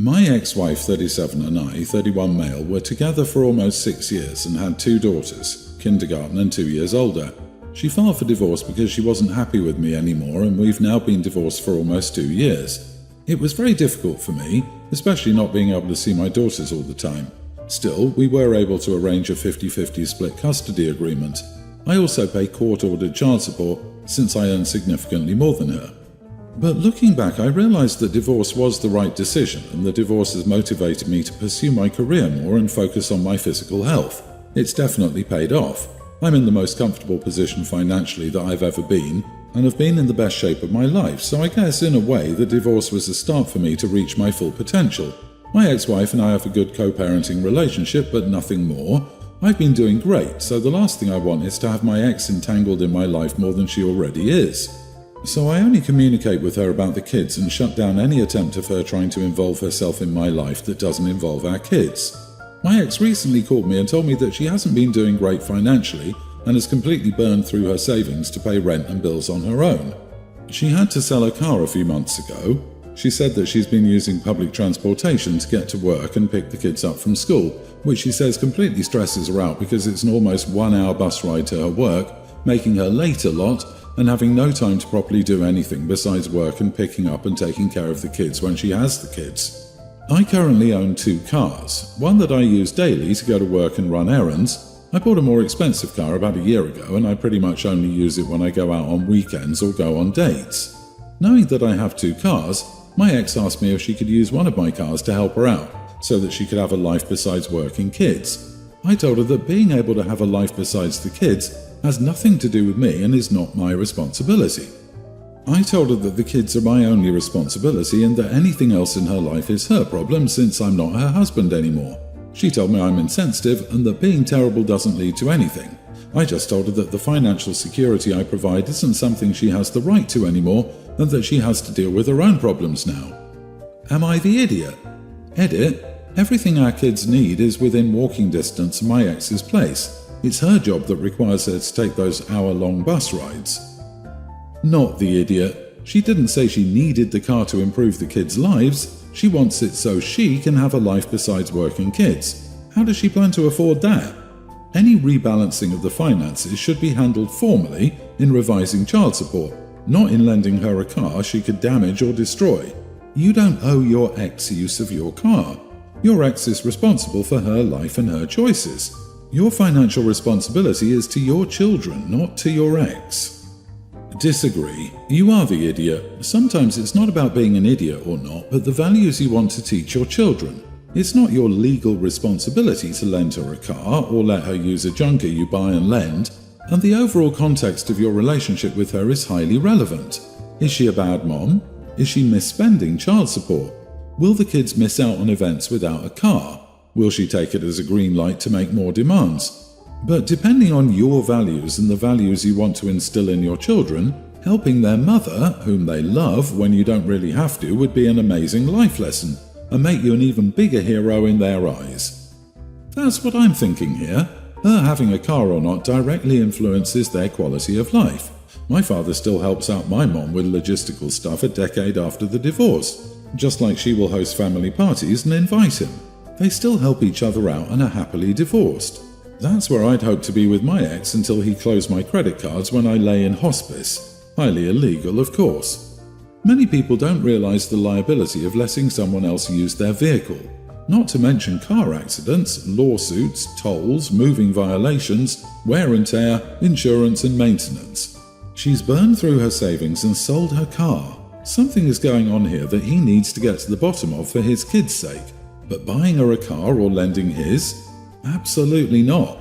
My ex-wife 37 and I, 31 male, were together for almost 6 years and had 2 daughters, kindergarten and 2 years older. She filed for divorce because she wasn't happy with me anymore, and we've now been divorced for almost 2 years. It was very difficult for me, especially not being able to see my daughters all the time. Still, we were able to arrange a 50-50 split custody agreement. I also pay court-ordered child support since I earn significantly more than her. But looking back, I realized that divorce was the right decision, and the divorce has motivated me to pursue my career more and focus on my physical health. It's definitely paid off. I'm in the most comfortable position financially that I've ever been, and have been in the best shape of my life, so I guess in a way the divorce was a start for me to reach my full potential. My ex-wife and I have a good co-parenting relationship, but nothing more. I've been doing great, so the last thing I want is to have my ex entangled in my life more than she already is. So I only communicate with her about the kids and shut down any attempt of her trying to involve herself in my life that doesn't involve our kids. My ex recently called me and told me that she hasn't been doing great financially and has completely burned through her savings to pay rent and bills on her own. She had to sell her car a few months ago. She said that she's been using public transportation to get to work and pick the kids up from school, which she says completely stresses her out because it's an almost 1-hour bus ride to her work, making her late a lot and having no time to properly do anything besides work and picking up and taking care of the kids when she has the kids. I currently own 2 cars, one that I use daily to go to work and run errands. I bought a more expensive car about a year ago, and I pretty much only use it when I go out on weekends or go on dates. Knowing that I have 2 cars, my ex asked me if she could use one of my cars to help her out, so that she could have a life besides work and kids. I told her that being able to have a life besides the kids has nothing to do with me and is not my responsibility. I told her that the kids are my only responsibility and that anything else in her life is her problem since I'm not her husband anymore. She told me I'm insensitive and that being terrible doesn't lead to anything. I just told her that the financial security I provide isn't something she has the right to anymore and that she has to deal with her own problems now. Am I the idiot? Edit: everything our kids need is within walking distance of my ex's place. It's her job that requires her to take those hour-long bus rides. Not the idiot. She didn't say she needed the car to improve the kids' lives. She wants it so she can have a life besides work and kids. How does she plan to afford that? Any rebalancing of the finances should be handled formally in revising child support, not in lending her a car she could damage or destroy. You don't owe your ex use of your car. Your ex is responsible for her life and her choices. Your financial responsibility is to your children, not to your ex. Disagree. You are the idiot. Sometimes it's not about being an idiot or not, but the values you want to teach your children. It's not your legal responsibility to lend her a car or let her use a junker you buy and lend, and the overall context of your relationship with her is highly relevant. Is she a bad mom? Is she misspending child support? Will the kids miss out on events without a car? Will she take it as a green light to make more demands? But depending on your values and the values you want to instill in your children, helping their mother, whom they love when you don't really have to, would be an amazing life lesson and make you an even bigger hero in their eyes. That's what I'm thinking here. Her having a car or not directly influences their quality of life. My father still helps out my mom with logistical stuff a decade after the divorce, just like she will host family parties and invite him. They still help each other out and are happily divorced. That's where I'd hope to be with my ex until he closed my credit cards when I lay in hospice. Highly illegal, of course. Many people don't realize the liability of letting someone else use their vehicle. Not to mention car accidents, lawsuits, tolls, moving violations, wear and tear, insurance and maintenance. She's burned through her savings and sold her car. Something is going on here that he needs to get to the bottom of for his kids' sake. But buying her a car or lending his? Absolutely not.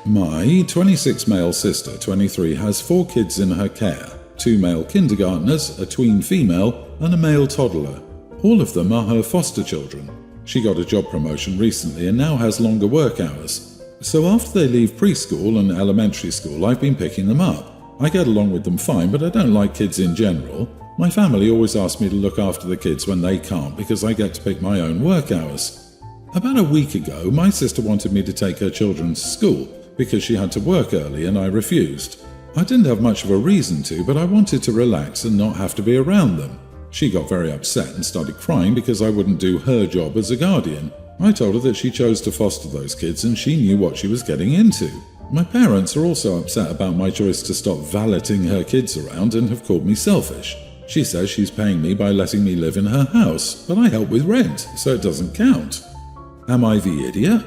My 26 male sister, 23, has 4 kids in her care, 2 male kindergartners, a tween female, and a male toddler. All of them are her foster children. She got a job promotion recently and now has longer work hours. So after they leave preschool and elementary school, I've been picking them up. I get along with them fine, but I don't like kids in general. My family always asks me to look after the kids when they can't because I get to pick my own work hours. About a week ago, my sister wanted me to take her children to school because she had to work early and I refused. I didn't have much of a reason to, but I wanted to relax and not have to be around them. She got very upset and started crying because I wouldn't do her job as a guardian. I told her that she chose to foster those kids and she knew what she was getting into. My parents are also upset about my choice to stop valeting her kids around and have called me selfish. She says she's paying me by letting me live in her house, but I help with rent, so it doesn't count. Am I the idiot?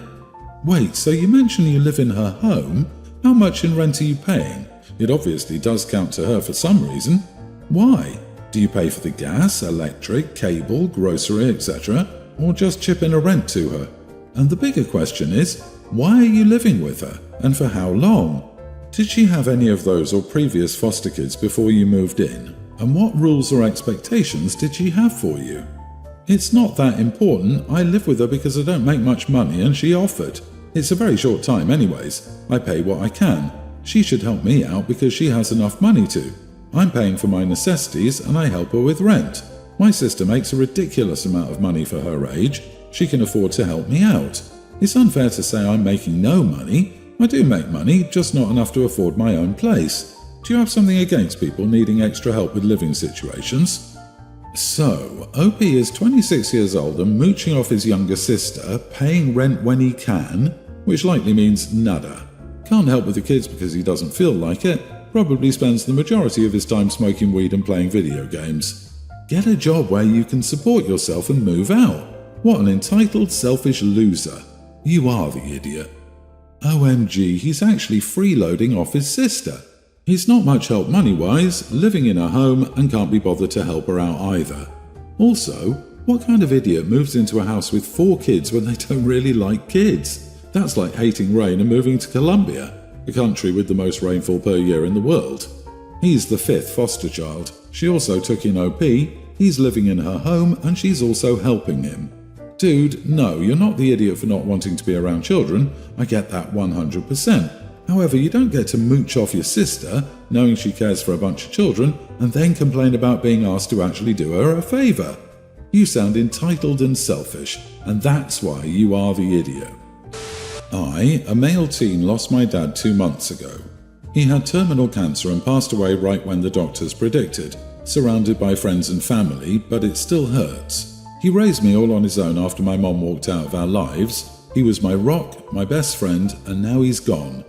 Wait, so you mentioned you live in her home? How much in rent are you paying? It obviously does count to her for some reason. Why? Do you pay for the gas, electric, cable, grocery, etc., or just chip in a rent to her? And the bigger question is, why are you living with her, and for how long? Did she have any of those or previous foster kids before you moved in? And what rules or expectations did she have for you? It's not that important. I live with her because I don't make much money and she offered. It's a very short time anyways. I pay what I can. She should help me out because she has enough money to. I'm paying for my necessities and I help her with rent. My sister makes a ridiculous amount of money for her age. She can afford to help me out. It's unfair to say I'm making no money. I do make money, just not enough to afford my own place. Do you have something against people needing extra help with living situations? So, OP is 26 years old and mooching off his younger sister, paying rent when he can, which likely means nada. Can't help with the kids because he doesn't feel like it. Probably spends the majority of his time smoking weed and playing video games. Get a job where you can support yourself and move out. What an entitled, selfish loser. You are the idiot. OMG, he's actually freeloading off his sister. He's not much help money-wise, living in a home and can't be bothered to help her out either. Also, what kind of idiot moves into a house with 4 kids when they don't really like kids? That's like hating rain and moving to Colombia, the country with the most rainfall per year in the world. He's the 5th foster child. She also took in OP, he's living in her home and she's also helping him. Dude, no, you're not the idiot for not wanting to be around children. I get that 100%. However, you don't get to mooch off your sister, knowing she cares for a bunch of children, and then complain about being asked to actually do her a favour. You sound entitled and selfish, and that's why you are the idiot. I, a male teen, lost my dad 2 months ago. He had terminal cancer and passed away right when the doctors predicted, surrounded by friends and family, but it still hurts. He raised me all on his own after my mom walked out of our lives. He was my rock, my best friend, and now he's gone.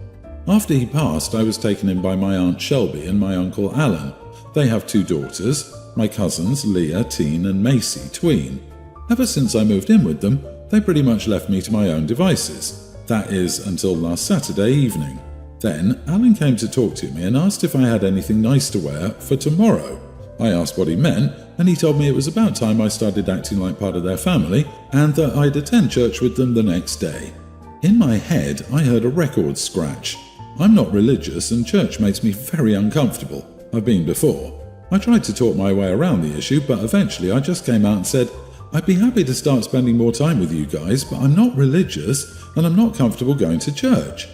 After he passed, I was taken in by my Aunt Shelby and my Uncle Alan. They have 2 daughters, my cousins Leah, teen, and Macy, tween. Ever since I moved in with them, they pretty much left me to my own devices. That is, until last Saturday evening. Then, Alan came to talk to me and asked if I had anything nice to wear for tomorrow. I asked what he meant, and he told me it was about time I started acting like part of their family, and that I'd attend church with them the next day. In my head, I heard a record scratch. I'm not religious, and church makes me very uncomfortable. I've been before. I tried to talk my way around the issue, but eventually I just came out and said, I'd be happy to start spending more time with you guys, but I'm not religious, and I'm not comfortable going to church.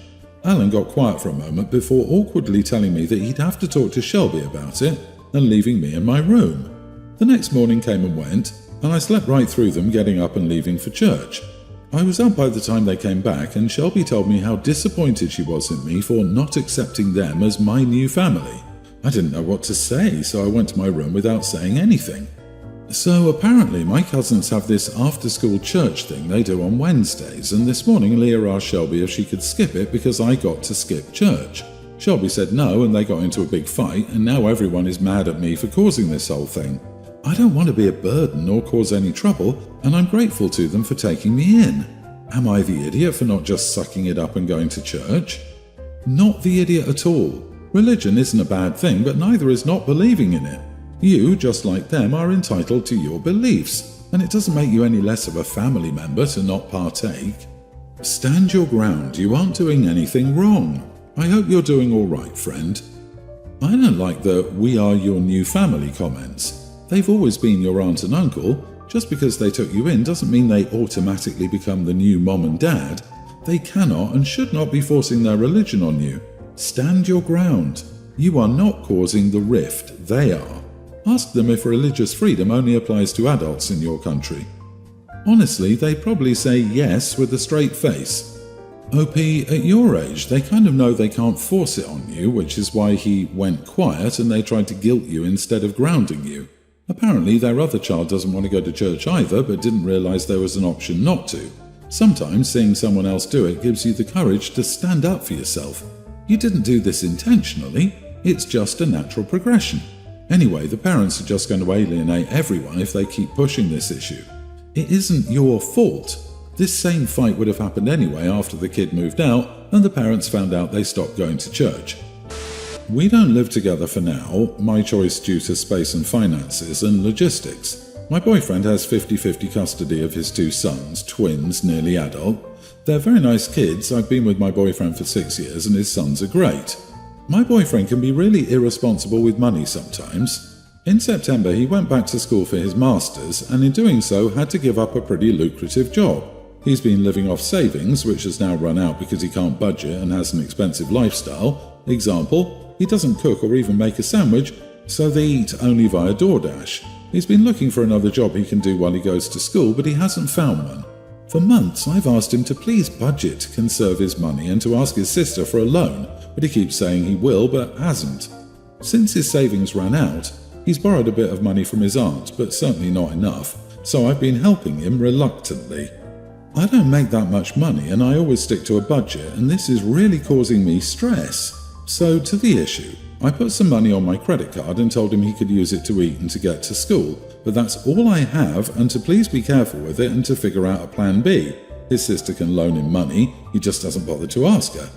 Alan got quiet for a moment before awkwardly telling me that he'd have to talk to Shelby about it, and leaving me in my room. The next morning came and went, and I slept right through them getting up and leaving for church. I was up by the time they came back, and Shelby told me how disappointed she was in me for not accepting them as my new family. I didn't know what to say, so I went to my room without saying anything. So apparently my cousins have this after-school church thing they do on Wednesdays, and this morning Leah asked Shelby if she could skip it because I got to skip church. Shelby said no, and they got into a big fight, and now everyone is mad at me for causing this whole thing. I don't want to be a burden or cause any trouble, and I'm grateful to them for taking me in. Am I the idiot for not just sucking it up and going to church? Not the idiot at all. Religion isn't a bad thing, but neither is not believing in it. You, just like them, are entitled to your beliefs, and it doesn't make you any less of a family member to not partake. Stand your ground, you aren't doing anything wrong. I hope you're doing all right, friend. I don't like the "we are your new family" comments. They've always been your aunt and uncle. Just because they took you in doesn't mean they automatically become the new mom and dad. They cannot and should not be forcing their religion on you. Stand your ground. You are not causing the rift, they are. Ask them if religious freedom only applies to adults in your country. Honestly, they probably say yes with a straight face. OP, at your age, they kind of know they can't force it on you, which is why he went quiet and they tried to guilt you instead of grounding you. Apparently their other child doesn't want to go to church either, but didn't realise there was an option not to. Sometimes seeing someone else do it gives you the courage to stand up for yourself. You didn't do this intentionally, it's just a natural progression. Anyway, the parents are just going to alienate everyone if they keep pushing this issue. It isn't your fault. This same fight would have happened anyway after the kid moved out and the parents found out they stopped going to church. We don't live together for now, my choice due to space and finances and logistics. My boyfriend has 50-50 custody of his 2 sons, twins, nearly adult. They're very nice kids. I've been with my boyfriend for 6 years and his sons are great. My boyfriend can be really irresponsible with money sometimes. In September, he went back to school for his master's and in doing so had to give up a pretty lucrative job. He's been living off savings, which has now run out because he can't budget and has an expensive lifestyle. Example, he doesn't cook or even make a sandwich, so they eat only via DoorDash. He's been looking for another job he can do while he goes to school, but he hasn't found one. For months, I've asked him to please budget, conserve his money, and to ask his sister for a loan, but he keeps saying he will, but hasn't. Since his savings ran out, he's borrowed a bit of money from his aunt, but certainly not enough, so I've been helping him reluctantly. I don't make that much money, and I always stick to a budget, and this is really causing me stress. So, to the issue. I put some money on my credit card and told him he could use it to eat and to get to school, but that's all I have, and to please be careful with it and to figure out a plan B. His sister can loan him money, he just doesn't bother to ask her.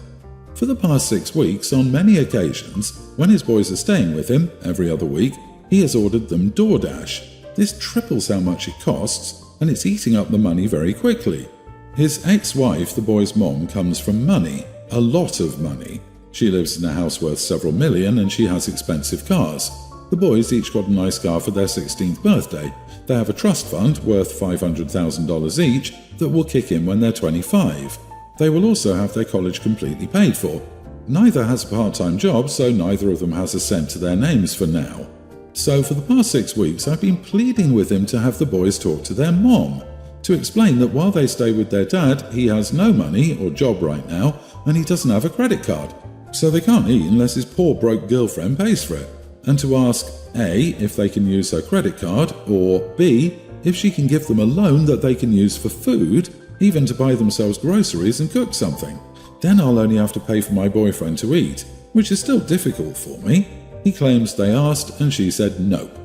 For the past 6 weeks, on many occasions, when his boys are staying with him every other week, he has ordered them DoorDash. This triples how much it costs, and it's eating up the money very quickly. His ex-wife, the boy's mom, comes from money, a lot of money. She lives in a house worth several million and she has expensive cars. The boys each got a nice car for their 16th birthday. They have a trust fund worth $500,000 each that will kick in when they're 25. They will also have their college completely paid for. Neither has a part-time job, so neither of them has a cent to their names for now. So for the past 6 weeks, I've been pleading with him to have the boys talk to their mom, to explain that while they stay with their dad, he has no money or job right now, and he doesn't have a credit card. So they can't eat unless his poor broke girlfriend pays for it. And to ask A, if they can use her credit card, or B, if she can give them a loan that they can use for food, even to buy themselves groceries and cook something. Then I'll only have to pay for my boyfriend to eat, which is still difficult for me. He claims they asked and she said nope.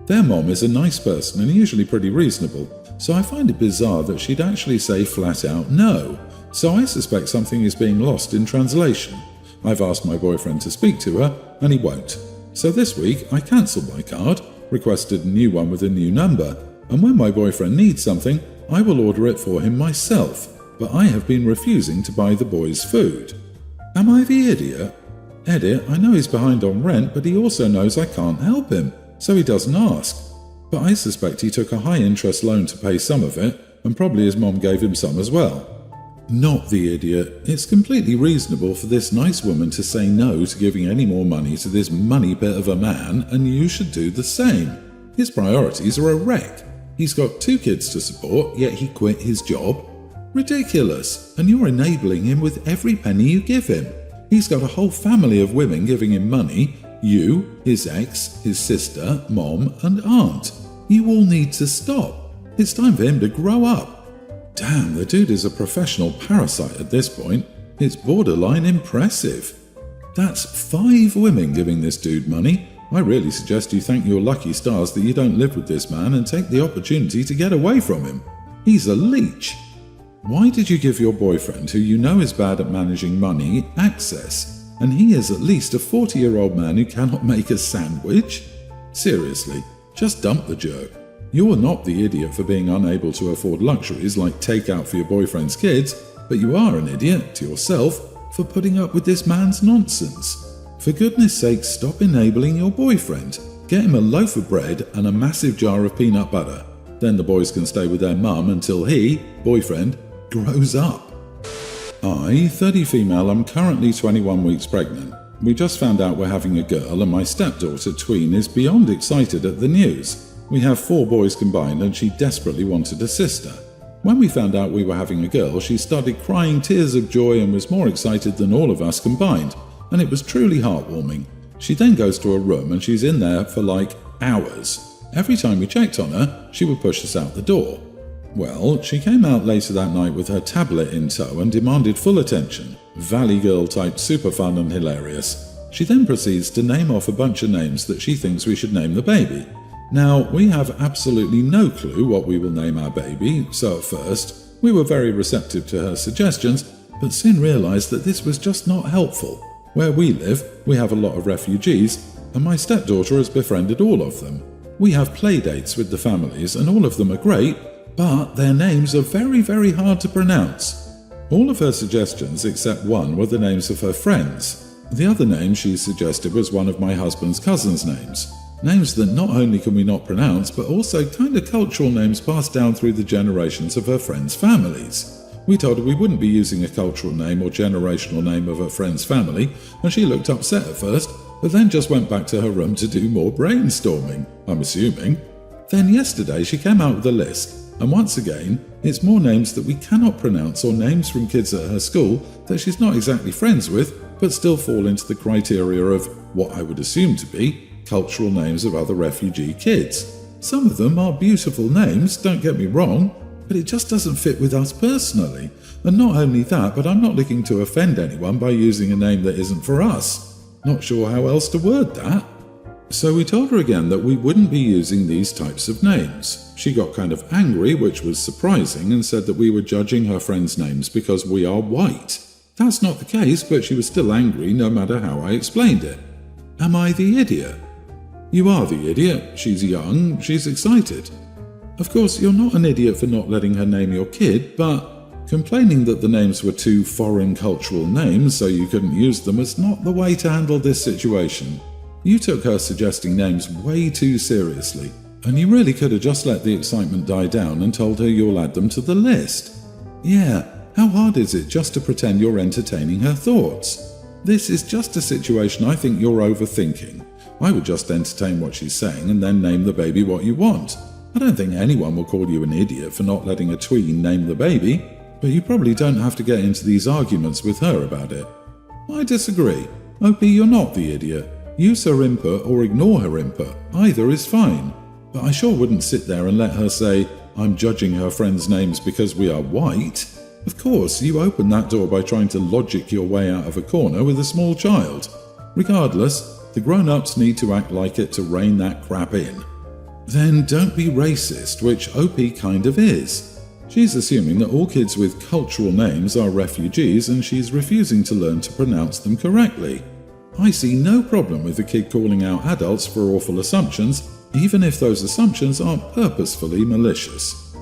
Their mom is a nice person and usually pretty reasonable, so I find it bizarre that she'd actually say flat out no. So I suspect something is being lost in translation. I've asked my boyfriend to speak to her, and he won't. So this week, I cancelled my card, requested a new one with a new number, and when my boyfriend needs something, I will order it for him myself, but I have been refusing to buy the boys food. Am I the idiot? Edit, I know he's behind on rent, but he also knows I can't help him, so he doesn't ask. But I suspect he took a high-interest loan to pay some of it, and probably his mom gave him some as well. Not the idiot. It's completely reasonable for this nice woman to say no to giving any more money to this money bit of a man, and you should do the same. His priorities are a wreck. He's got 2 kids to support, yet he quit his job. Ridiculous. And you're enabling him with every penny you give him. He's got a whole family of women giving him money. You, his ex, his sister, mom, and aunt. You all need to stop. It's time for him to grow up. Damn, the dude is a professional parasite at this point. It's borderline impressive. That's 5 women giving this dude money. I really suggest you thank your lucky stars that you don't live with this man and take the opportunity to get away from him. He's a leech. Why did you give your boyfriend, who you know is bad at managing money, access? And he is at least a 40-year-old man who cannot make a sandwich? Seriously, just dump the jerk. You're not the idiot for being unable to afford luxuries like takeout for your boyfriend's kids, but you are an idiot to yourself for putting up with this man's nonsense. For goodness sake, stop enabling your boyfriend. Get him a loaf of bread and a massive jar of peanut butter. Then the boys can stay with their mum until he, boyfriend, grows up. I, 30 female, am currently 21 weeks pregnant. We just found out we're having a girl and my stepdaughter, Tween, is beyond excited at the news. We have 4 boys combined and she desperately wanted a sister. When we found out we were having a girl, she started crying tears of joy and was more excited than all of us combined, and it was truly heartwarming. She then goes to her room and she's in there for like hours. Every time we checked on her, she would push us out the door. Well, she came out later that night with her tablet in tow and demanded full attention. Valley Girl type, super fun and hilarious. She then proceeds to name off a bunch of names that she thinks we should name the baby. Now, we have absolutely no clue what we will name our baby, so at first, we were very receptive to her suggestions, but soon realised that this was just not helpful. Where we live, we have a lot of refugees, and my stepdaughter has befriended all of them. We have play dates with the families, and all of them are great, but their names are very, very hard to pronounce. All of her suggestions, except one, were the names of her friends. The other name she suggested was one of my husband's cousins' names. Names that not only can we not pronounce, but also kind of cultural names passed down through the generations of her friends' families. We told her we wouldn't be using a cultural name or generational name of her friend's family, and she looked upset at first, but then just went back to her room to do more brainstorming, I'm assuming. Then yesterday she came out with a list, and once again, it's more names that we cannot pronounce or names from kids at her school that she's not exactly friends with, but still fall into the criteria of what I would assume to be cultural names of other refugee kids. Some of them are beautiful names, don't get me wrong, but it just doesn't fit with us personally. And not only that, but I'm not looking to offend anyone by using a name that isn't for us. Not sure how else to word that. So we told her again that we wouldn't be using these types of names. She got kind of angry, which was surprising, and said that we were judging her friends' names because we are white. That's not the case, but she was still angry no matter how I explained it. Am I the idiot? You are the idiot. She's young, she's excited. Of course, you're not an idiot for not letting her name your kid, but complaining that the names were too foreign cultural names so you couldn't use them is not the way to handle this situation. You took her suggesting names way too seriously, and you really could have just let the excitement die down and told her you'll add them to the list. Yeah, how hard is it just to pretend you're entertaining her thoughts? This is just a situation I think you're overthinking. I would just entertain what she's saying and then name the baby what you want. I don't think anyone will call you an idiot for not letting a tween name the baby, but you probably don't have to get into these arguments with her about it. I disagree. OP, you're not the idiot. Use her input or ignore her input. Either is fine. But I sure wouldn't sit there and let her say, I'm judging her friends' names because we are white. Of course, you open that door by trying to logic your way out of a corner with a small child. Regardless, the grown-ups need to act like it to rein that crap in. Then don't be racist, which OP kind of is. She's assuming that all kids with cultural names are refugees and she's refusing to learn to pronounce them correctly. I see no problem with the kid calling out adults for awful assumptions, even if those assumptions aren't purposefully malicious.